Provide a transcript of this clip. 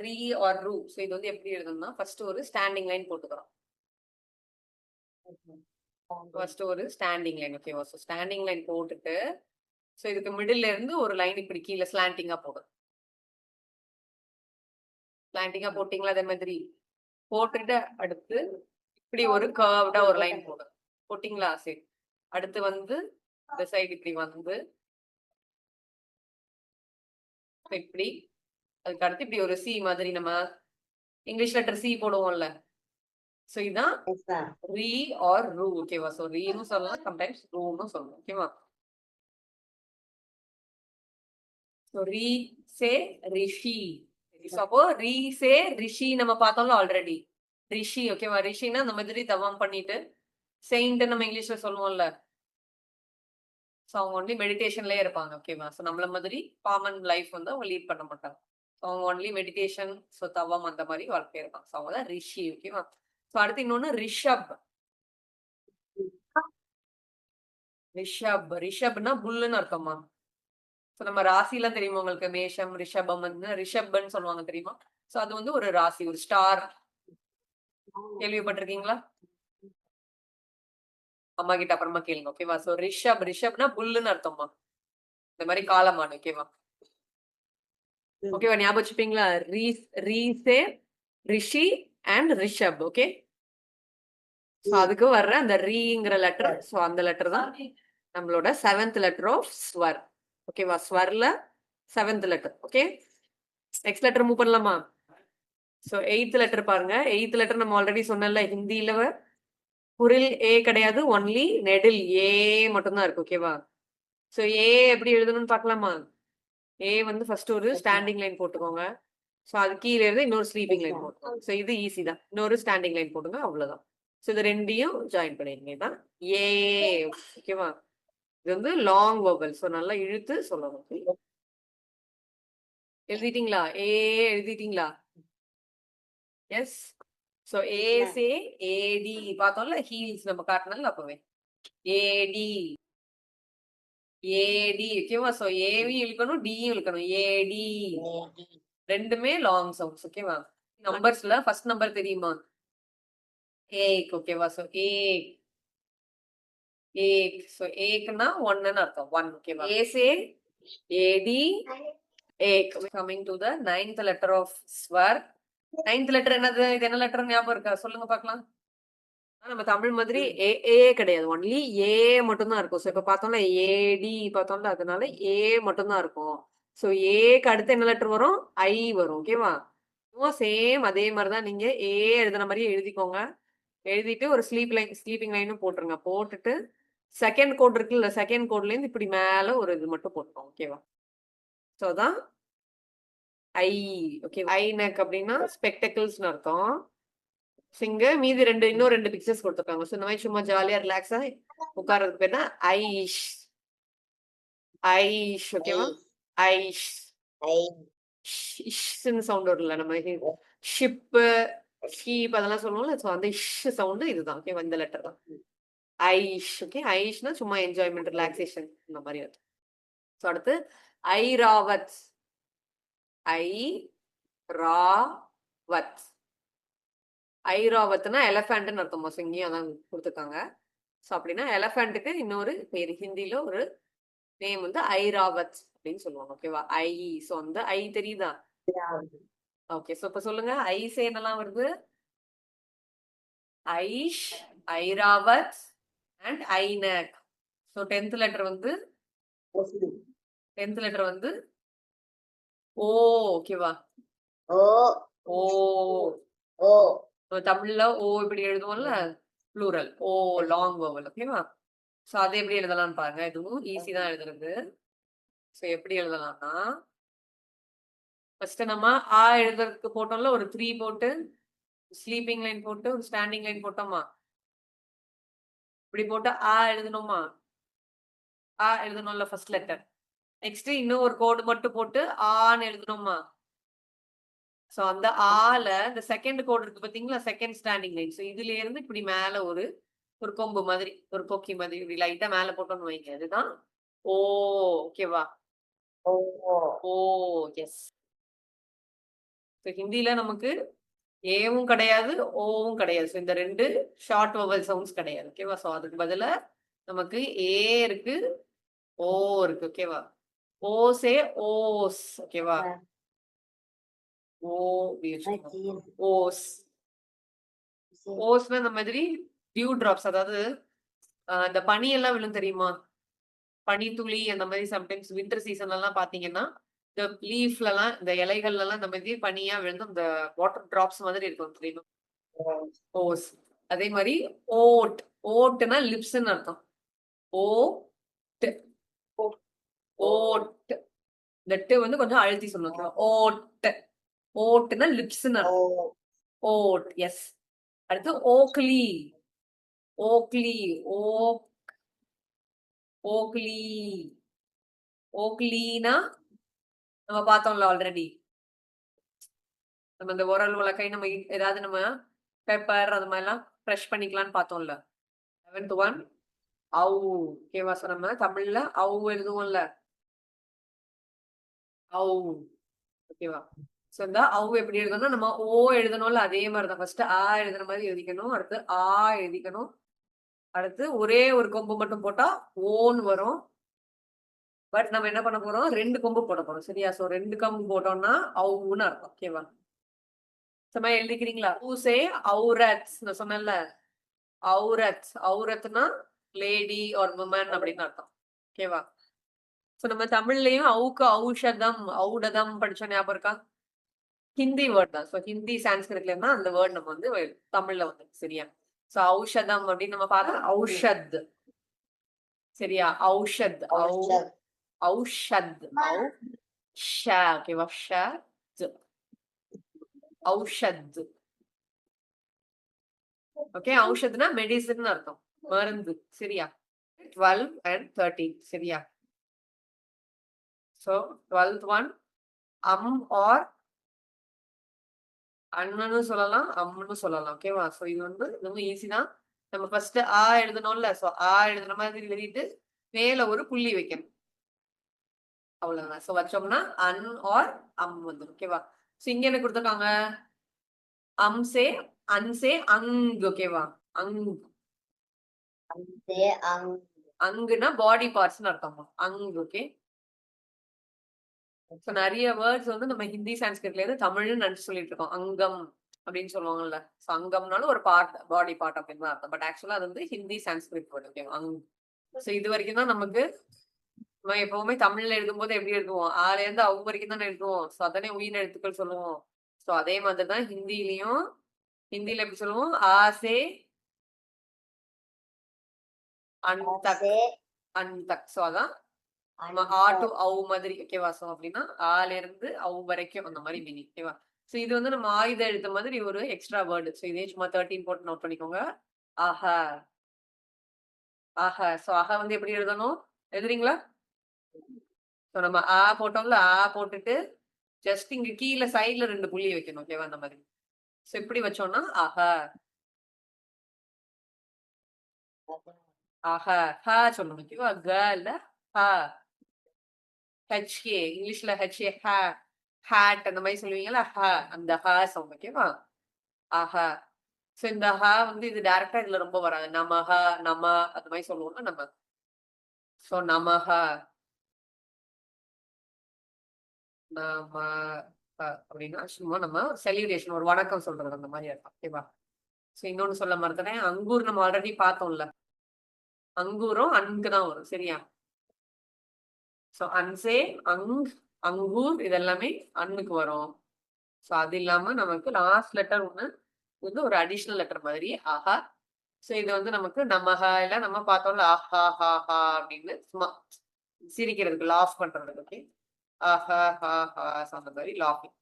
ரீ R ரூ. So இது வந்து எப்படி எழுதணும்னா ஃபர்ஸ்ட் ஒரு ஸ்டாண்டிங் லைன் போட்டுக்கிறோம். ஃபர்ஸ்ட் ஒரு ஸ்டாண்டிங் லைன். ஓகேவா? ஸோ ஸ்டாண்டிங் லைன் போட்டுட்டு ஸோ இதுக்கு மிடில் இருந்து ஒரு லைன் இப்படி கீழே ஸ்லாண்டிங்கா போடும். ஸ்லாண்டிங்கா போட்டிங்களா? அதே மாதிரி போட்டுட்டு அடுத்து இப்படி ஒரு கர்வ்டா ஒரு லைன் போடும். போட்டிங்களா? சரி. அடுத்து வந்து இந்த சைடு இப்படி வந்து இப்படி அதுக்கு அடுத்து இப்படி ஒரு சி மாதிரி நம்ம இங்கிலீஷ் லெட்டர் சி போடுவோம்ல. சோ இதான் ரீ ஆர் ரூ. ஓகேவா? சோ ரீன்னு சொல்லலாம், சம்டைம்ஸ் ரூன்னு சொல்லலாம். ஓகேவா? சோ ரீ சே ரிஷி. சோ அப்போ ரீ சே ரிஷி நம்ம பார்த்தோம்ல ஆல்ரெடி. ரிஷி. ஓகேவா? ரிஷினா இந்த மாதிரி தவம் பண்ணிட்டு செயின்ட் நம்ம இங்கிலீஷ்ல சொல்லுவோம்ல. ஸோ அவங்க ஒன்லி மெடிடேஷன்லயே இருப்பாங்க. ஓகேவா? ஸோ நம்மள மாதிரி காமன் லைஃப் வந்து அவங்க லீட் பண்ண மாட்டாங்க. அவங்க ஒன்லி மெடிடேஷன், ஸோ தவம் அந்த மாதிரி வாழ்க்கை இருப்பாங்க. ஸோ அவங்க தான் ரிஷி. ஓகேவா? ஸோ அடுத்து இன்னொன்னு ரிஷப். ரிஷப் ரிஷப்னா புல்லுன்னு அர்த்தமா? ஸோ நம்ம ராசிலாம் தெரியுமா உங்களுக்கு? மேஷம், ரிஷபம் வந்து ரிஷப்னு சொல்லுவாங்க தெரியுமா? ஸோ அது வந்து ஒரு ராசி, ஒரு ஸ்டார். கேள்விப்பட்டிருக்கீங்களா? அம்மா கிட்ட அப்புறமா கேளுங்க. ஓகேவா? ஸோ ரிஷப்னா புல்லுன்னு அர்த்தமா? இந்த மாதிரி காலமான். ஓகேவா? ஓகேவா? ஞாபகம் வச்சுப்பீங்களா? ரீசே ரிஷி அண்ட் ரிஷப். ஓகே. ஸோ அதுக்கு வர்ற அந்த ரீங்கிற லெட்டர். ஸோ அந்த லெட்டர் தான் நம்மளோட 7th லெட்டர் ஆஃப் ஸ்வர். ஓகேவா? ஸ்வர்ல 7th letter. Okay. Next letter move பண்ணலாமா? ஸோ 8th லெட்டர் பாருங்க. 8th லெட்டர் நம்ம ஆல்ரெடி சொன்னல, ஹிந்தியில குரில் ஏ கிடையாது, ஒன்லி நெடில் ஏ மட்டும்தான் இருக்கு. ஓகேவா? ஸோ ஏ எப்படி எழுதணும்னு பார்க்கலாமா? ஏ வந்து ஃபர்ஸ்ட் ஒரு ஸ்டாண்டிங் லைன் போட்டுக்கோங்க. ஸோ அது கீழே இருந்து இன்னொரு ஸ்லீப்பிங் லைன் போட்டுக்கோங்க. ஸோ இது ஈஸி தான். இன்னொரு ஸ்டாண்டிங் லைன் போட்டுங்க, அவ்வளவுதான். ஸோ இது ரெண்டையும் ஜாயின் பண்ணிருங்க. இதுதான் ஏ. ஓகேவா? இது வந்து லாங் வர்பல். ஸோ நல்லா இழுத்து சொல்லணும். எழுதிட்டீங்களா? ஏ எழுதிட்டீங்களா? எஸ். சோ ஏசே ஏடி பார்த்தோம்ல, ஹீல்ஸ் நம்ம காட்டினால அப்பவே ஏடி ஏடி. ஓகேவா? சோ ஏவி இழுக்கணும், டியும் இழுக்கணும். ஏடி ரெண்டுமே லாங் சவுண்ட்ஸ். ஓகேவா? நம்பர்ஸ்ல ஃபர்ஸ்ட் நம்பர் தெரியுமா? ஏக். ஓகேவா? சோ ஏக் ஏக். சோ ஏக்னா ஒன்னு அர்த்தம். ஒன். ஓகேவா? ஏசே ஏடி ஏக். Coming to the 9th letter of swar. 9th letter என்னது? இது என்ன லெட்டர் ஞாபகம் இருக்கா? சொல்லுங்க பார்க்கலாம். நம்ம தமிழ் மாதிரி ஏ ஏ கிடையாது, ஒன்லி ஏ மட்டும்தான் இருக்கும். ஸோ இப்ப பார்த்தோம்ல ஏடி பார்த்தோம்ல, அதனால ஏ மட்டும்தான் இருக்கும். ஸோ ஏக்கு அடுத்து என்ன லெட்டர் வரும்? ஐ வரும். ஓகேவா? சேம் அதே மாதிரிதான் நீங்க ஏ எழுதுன மாதிரியே எழுதிக்கோங்க. எழுதிட்டு ஒரு ஸ்லீப்பிங் லைனும் போட்டுருங்க. போட்டுட்டு செகண்ட் கோட் இருக்குல்ல, செகண்ட் கோட்ல இருந்து இப்படி மேல ஒரு இது மட்டும் போட்டுருவோம். ஓகேவா? ஸோ அதான் ஐ. ஓகே. ஐ நெக் அப்படின்னா ஸ்பெக்டக்கிள்ஸ்னு அர்த்தம். சிங்க மீதி இன்னும் ரெண்டு பிக்சர்ஸ் கொடுத்துருக்காங்க. ஸோ இந்த மாதிரி சும்மா ஜாலியா ரிலாக்ஸா உட்கார்றதுக்கு பேர் தான் ஐஷ். ஐஷ். ஓகேவா? ஐஷ். இஷ்ன்னு சவுண்ட் வரும்ல, நம்ம ஷிப்பு ஷீப் அதெல்லாம் சொல்லுவோம்ல. ஸோ அந்த இஷ் சவுண்டு இதுதான். ஓகே. இந்த லெட்டர் தான் ஐஷ். ஓகே. ஐஷ்னா சும்மா என்ஜாய்மெண்ட், ரிலாக்ஸேஷன் இந்த மாதிரி அர்த்தம். ஸோ அடுத்து ஐராவத். ஐ ரா வத். ஐராவத்னா எலஃபேண்ட்னு அர்த்தமா? ஸோ இங்கேயும் அதான் கொடுத்துருக்காங்க. ஸோ அப்படின்னா எலஃபேண்ட்டுக்கு இன்னொரு பேர் ஹிந்தியில ஒரு நேம் வந்து ஐராவத் அப்படின்னு சொல்லுவாங்க. ஓகேவா? ஐ. ஸோ அந்த ஐ தெரியுதா? ஓகே. ஸோ இப்ப சொல்லுங்க, ஐஸ் என்னெல்லாம் வருது? ஐஷ், ஐராவத் அண்ட் ஐநக். ஸோ 10th லெட்டர் வந்து 10th லெட்டர் வந்து ஓ. ஓகேவா? ஓ. ஓ. ஓ. தமிழ்ல ஓ இப்படி எழுதுவோம்ல, ப்ளூரல் ஓ, லாங் வவல். ஓகேவா? ஸோ அதை எப்படி எழுதலாம்னு பாருங்க. இதுவும் ஈஸி தான் எழுதுறது. ஸோ எப்படி எழுதலாம்னா, ஃபர்ஸ்ட் நம்ம ஆ எழுதுறதுக்கு போட்டோம்ல, ஒரு 3 போட்டு ஸ்லீப்பிங் லைன் போட்டு ஒரு ஸ்டாண்டிங் லைன் போட்டோமா? இப்படி போட்டு ஆ எழுதணுமா? ஆ எழுதணும்ல ஃபர்ஸ்ட் லெட்டர். நெக்ஸ்ட் இன்னும் ஒரு கோடு மட்டும் போட்டு ஆன்னு எழுதணுமா? சோ அந்த ஆல இந்த செகண்ட் கோடு இருக்கு பாத்தீங்களா? Second standing line. சோ இதுல இருந்து இப்படி மேல ஒரு ஒரு கொம்பு மாதிரி, ஒரு கொக்கி மாதிரி இப்படி லைட்டா மேல போட்டோம்னு வைங்க. அதுதான் ஓ. ஓகேவா? ஓ. ஓ. எஸ். ஹிந்தில நமக்கு ஏவும் கிடையாது, ஓவும் கிடையாது. ஸோ இந்த 2 ஷார்ட் வவல் சவுண்ட்ஸ் கிடையாது. ஓகேவா? ஸோ அதுக்கு பதிலா நமக்கு ஏ இருக்கு, ஓ இருக்கு. ஓகேவா? Jose hose. ஓகேவா? ஓ ஓஸ். ஓஸ்னா இந்த மாதிரி டியூ டிராப்ஸ், அதாவது இந்த பனி எல்லாம் விழும் தெரியுமா? பனித்துளி அந்த மாதிரி சம்டைம்ஸ் வின்டர் சீசன்ல எல்லாம் பாத்தீங்கன்னா இந்த லீஃப்ல எல்லாம் இந்த இலைகள்ல எல்லாம் இந்த மாதிரி பனியா விழுந்து இந்த வாட்டர் டிராப்ஸ் மாதிரி இருக்கும் தெரியுமா? ஓஸ். அதே மாதிரி ஓட். ஓட்டுனா லிப்ஸ்ன்னு அர்த்தம். ஓ ஓட். இந்த ட்டு வந்து கொஞ்சம் அழுத்தி சொல்லணும். ஓட். ஓட்டுனா லிப்ஸ்ன்னு அர்த்தம். ஓட். எஸ். அடுத்து ஓக்லி. ஓக்லி. ஓ ஓக்லி. ஓக்லீனா நம்ம பார்த்தோம்ல ஆல்ரெடி. நம்ம இந்த உரல் உலக்கை நம்ம ஏதாவது நம்ம பெப்பர் அது மாதிரிலாம் ஃப்ரெஷ் பண்ணிக்கலாம்னு பார்த்தோம்ல. 7th ஒன் அவு. ஓகேவா? ஸோ நம்ம தமிழ்ல அவு எழுதுவோம்ல. அவு. ஓகேவா? ஸோ இந்த அவு எப்படி எழுதணும்னா நம்ம ஓ எழுதணும்ல அதே மாதிரி தான். ஃபர்ஸ்ட் ஆ எழுதுற மாதிரி எழுதிக்கணும். அடுத்து ஆ எழுதிக்கணும். அடுத்து ஒரே ஒரு கொம்பு மட்டும் போட்டா ஓன்னு வரும். பட் நம்ம என்ன பண்ண போறோம்? 2 கொம்பு போட போறோம். சரியா? ஸோ 2 கொம்பு போட்டோம்னா அவுன்னு அர்த்தம். ஓகேவா? சும்மா எழுதிக்கிறீங்களா? ஊசே அவுரத்ஸ் நான் சொன்னேன்ல. அவுரத். அவுரத்னா லேடி ஆர் உமன் அப்படின்னு அர்த்தம். ஓகேவா? சோ நம்ம தமிழ்லயும் அவுக்கு ஔஷதம், ஔடதம் படிச்சோம் ஞாபகம் இருக்கா? ஹிந்தி வேர்ட் தான். சோ ஹிந்தி சான்ஸ்கிரிட்ல இருந்தா அந்த வேர்ட் நம்ம வந்து தமிழ்ல வந்து சரியா? சோ ஔஷதம் அப்படின்னு நம்ம பார்த்தா ஔஷத். சரியா? ஔஷத். ஔஷத். ஓகேவா? ஔஷத். ஓகே, ஔஷத்னா மெடிசன் அர்த்தம். மருந்து. சரியா? 12 and 13. சரியா? So 12th one or அண்ணன்னு சொல்லலாம், அம்முன்னு சொல்லலாம். ஓகேவா? சோ இது வந்து ரொம்ப ஈஸி தான். நம்ம ஃபர்ஸ்ட் ஆ எழுதணும்ல. சோ ஆ எழுதுற மாதிரி எழுதிட்டு மேல ஒரு புள்ளி வைக்கணும். அவ்வளவுதான். சோ வச்சோம்னா அன் ஆர் அம் வந்துடும். ஓகேவா? சோ இங்க என்ன கொடுத்துருக்காங்க? அம்சே, அன்சே, அங். ஓகேவா? அங். அங்குனா பாடி பார்ட்ஸ்னு அர்த்தம். அங். ஓகே. சோ நிறைய வேர்ட்ஸ் வந்து நம்ம ஹிந்தி சான்ஸ்கிரிட்ல இருந்து தமிழ்னு நினைச்சு சொல்லிட்டு இருக்கோம். அங்கம் அப்படின்னு சொல்லுவாங்கல்ல. சோ அங்கம்னாலும் ஒரு பார்ட், பாடி பார்ட் அப்படின்னு அர்த்தம். பட் ஆக்சுவலா அது வந்து ஹிந்தி சான்ஸ்கிரிட் வேர்ட். ஓகே. அங். சோ இது வரைக்கும் தான் நமக்கு நம்ம எப்பவுமே தமிழ்ல எழுதும்போது எப்படி எழுதுவோம்? ஆல இருந்து அவங்க வரைக்கும் தானே எழுதுவோம். சோ அதானே உயிர் எழுத்துக்கள் சொல்லுவோம். சோ அதே மாதிரி தான் ஹிந்திலயும். ஹிந்தில எப்படி சொல்லுவோம்? ஆசே அன்தக். அன்தக். சோ அதான் ஆ டு அவு மாதிரி. ஓகேவா? சோ அப்படின்னா ஆல இருந்து அவு வரைக்கும் அந்த மாதிரி மீனிங். ஓகேவா? சோ இது வந்து நம்ம ஆயுத எழுத்து மாதிரி ஒரு எக்ஸ்ட்ரா வேர்டு. சோ இதே சும்மா 13 போட்டு நோட் பண்ணிக்கோங்க. ஆஹ. ஆஹ. சோ ஆஹ வந்து எப்படி எழுதணும்? எழுதுறீங்களா? சோ நம்ம ஆ போட்டோம்ல. ஆ போட்டுட்டு ஜஸ்ட் இங்க கீழ சைடுல 2 புள்ளி வைக்கணும். ஓகேவா? அந்த மாதிரி. சோ இப்படி வச்சோம்னா ஆஹ. ஆஹ. ஹ சொல்லணும். ஓகேவா? க இல்ல ஹ. ஹெச்ஏ இங்கிலீஷ்ல ஹெச்ஏ ஹ. ஹேட் அந்த மாதிரி சொல்லுவீங்கல்ல. ஹ. அந்த ஹ சவுண்ட். ஓகேவா? ஆஹ. சோ இந்த ஹ வந்து இது டைரக்டா இதுல ரொம்ப வராது. நமஹ, நம அந்த மாதிரி சொல்லுவோம்ல நம்ம. சோ நமஹ. நம அப்படின்னா சும்மா நம்ம செலிப்ரேஷன் ஒரு வணக்கம் சொல்றது அந்த மாதிரி அர்த்தம். ஓகேவா? சோ இன்னொன்னு சொல்ல மறந்துட்டேன். அங்கூர் நம்ம ஆல்ரெடி பார்த்தோம்ல. அங்கூரும் அங்கு தான் வரும். சரியா? சோ அன்சே, அங், அங்கூர் இதெல்லாமே அன்னுக்கு வரும். சோ அது இல்லாம நமக்கு லாஸ்ட் லெட்டர் ஒண்ணு வந்து ஒரு அடிஷனல் லெட்டர் மாதிரி ஆஹா. சோ இது வந்து நமக்கு நமஹ இல்ல நம்ம பார்த்தோம்ல ஆஹா ஹா ஹா அப்படின்னு சும்மா சிரிக்கிறதுக்கு லாஃப் பண்றதுக்கு. ஓகே. ஆஹா ஹா ஹா அந்த மாதிரி லாஃபிங்.